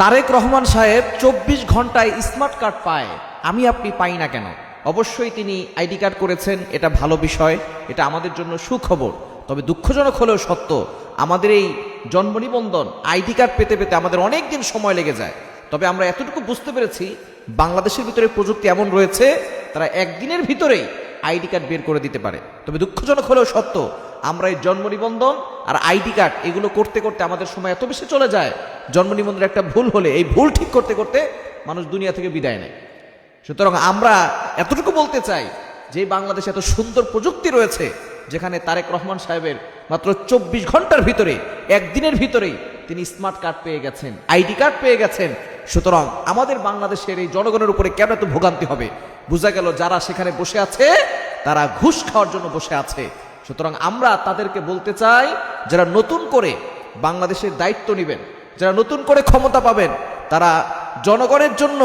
তারেক রহমান সাহেব ২৪ ঘন্টায় smart card পায়, আমি আপনি পাই না কেন? অবশ্যই তিনি আইডি কার্ড করেছেন, এটা ভালো বিষয়, এটা আমাদের জন্য সুখবর। তবে দুঃখজনক হলেও সত্য, আমাদের এই জন্ম নিবন্ধন আইডি কার্ড পেতে পেতে আমাদের অনেক দিন সময় লেগে যায়। তবে আমরা এতটুকু বুঝতে পেরেছি, বাংলাদেশের ভিতরে প্রযুক্তি এমন রয়েছে, তারা একদিনের ভিতরেই আইডি কার্ড বের করে দিতে পারে। তবে দুঃখজনক হলেও সত্য, আমরা এই জন্ম নিবন্ধন আর আইডি কার্ড এগুলো করতে করতে আমাদের সময় এত বেশি চলে যায়, জন্ম নিবন্ধনের একটা ভুল হলে এই ভুল ঠিক করতে করতে মানুষ দুনিয়া থেকে বিদায় নেয়। সুতরাং আমরা এতটুকু বলতে চাই যে বাংলাদেশে এত সুন্দর প্রযুক্তি রয়েছে, যেখানে তারেক রহমান সাহেবের মাত্র ২৪ ঘন্টার ভিতরে, একদিনের ভিতরেই তিনি স্মার্ট কার্ড পেয়ে গেছেন, আইডি কার্ড পেয়ে গেছেন। সুতরাং আমাদের বাংলাদেশের এই জনগণের উপরে কেন এত ভোগান্তি হবে? বোঝা গেল যারা সেখানে বসে আছে তারা ঘুষ খাওয়ার জন্য বসে আছে। সুতরাং আমরা তাদেরকে বলতে চাই, যারা নতুন করে বাংলাদেশের দায়িত্ব নেবেন, যারা নতুন করে ক্ষমতা পাবেন, তারা জনগণের জন্য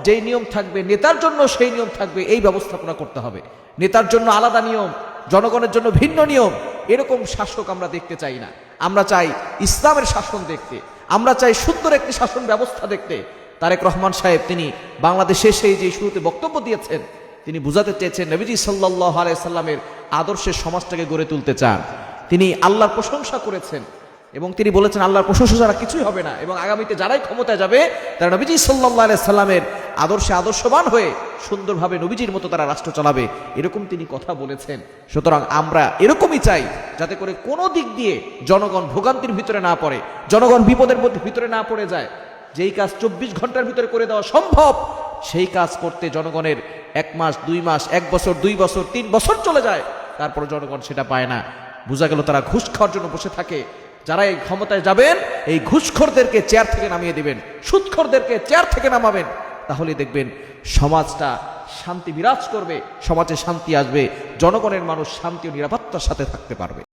যেই নিয়ম থাকবে, নেতার জন্য সেই নিয়ম থাকবে, এই ব্যবস্থাপনা করতে হবে। নেতার জন্য আলাদা নিয়ম, জনগণের জন্য ভিন্ন নিয়ম, এরকম শাসক আমরা দেখতে চাই না। আমরা চাই ইসলামের শাসন দেখতে, আমরা চাই সুন্দর একটি শাসন ব্যবস্থা দেখতে। তারেক রহমান সাহেব তিনি বাংলাদেশে সেই যে শুরুতে বক্তব্য দিয়েছেন, তিনি বুঝাতে চেয়েছেন নবীজি সাল্লাল্লাহু আলাইহি সাল্লামের আদর্শের সমাজটাকে গড়ে তুলতে চান। তিনি আল্লাহর প্রশংসা করেছেন এবং তিনি বলেছেন আল্লাহর প্রশংসা ছাড়া কিছুই হবে না, এবং আগামীতে যারাই ক্ষমতায় যাবে তারা নবীজি সাল্লাল্লাহু আলাইহি সাল্লামের আদর্শে আদর্শবান হয়ে সুন্দরভাবে নবীজির মতো তারা রাষ্ট্র চালাবে, এরকম তিনি কথা বলেছেন। সুতরাং আমরা এরকমই চাই, যাতে করে কোনো দিক দিয়ে জনগণ ভোগান্তির ভিতরে না পড়ে, জনগণ বিপদের মধ্যে ভিতরে না পড়ে যায়। যেই কাজ ২৪ ঘন্টার ভিতরে করে দেওয়া সম্ভব, সেই কাজ করতে জনগণের ১ মাস, ২ মাস, ১ বছর, ২ বছর, ৩ বছর চলে যায়, তারপর জনগণ সেটা পায় না। বোঝা গেল তারা ঘুষ খাওয়ার জন্য বসে থাকে। যারা এই ক্ষমতায় যাবেন, এই ঘুষখোরদেরকে চেয়ার থেকে নামিয়ে দিবেন, সুদখোরদেরকে চেয়ার থেকে নামাবেন, তাহলে দেখবেন সমাজটা শান্তি বিরাজ করবে, সমাজে শান্তি আসবে, জনগণের মানুষ শান্তি ও নিরাপত্তার সাথে থাকতে পারবে।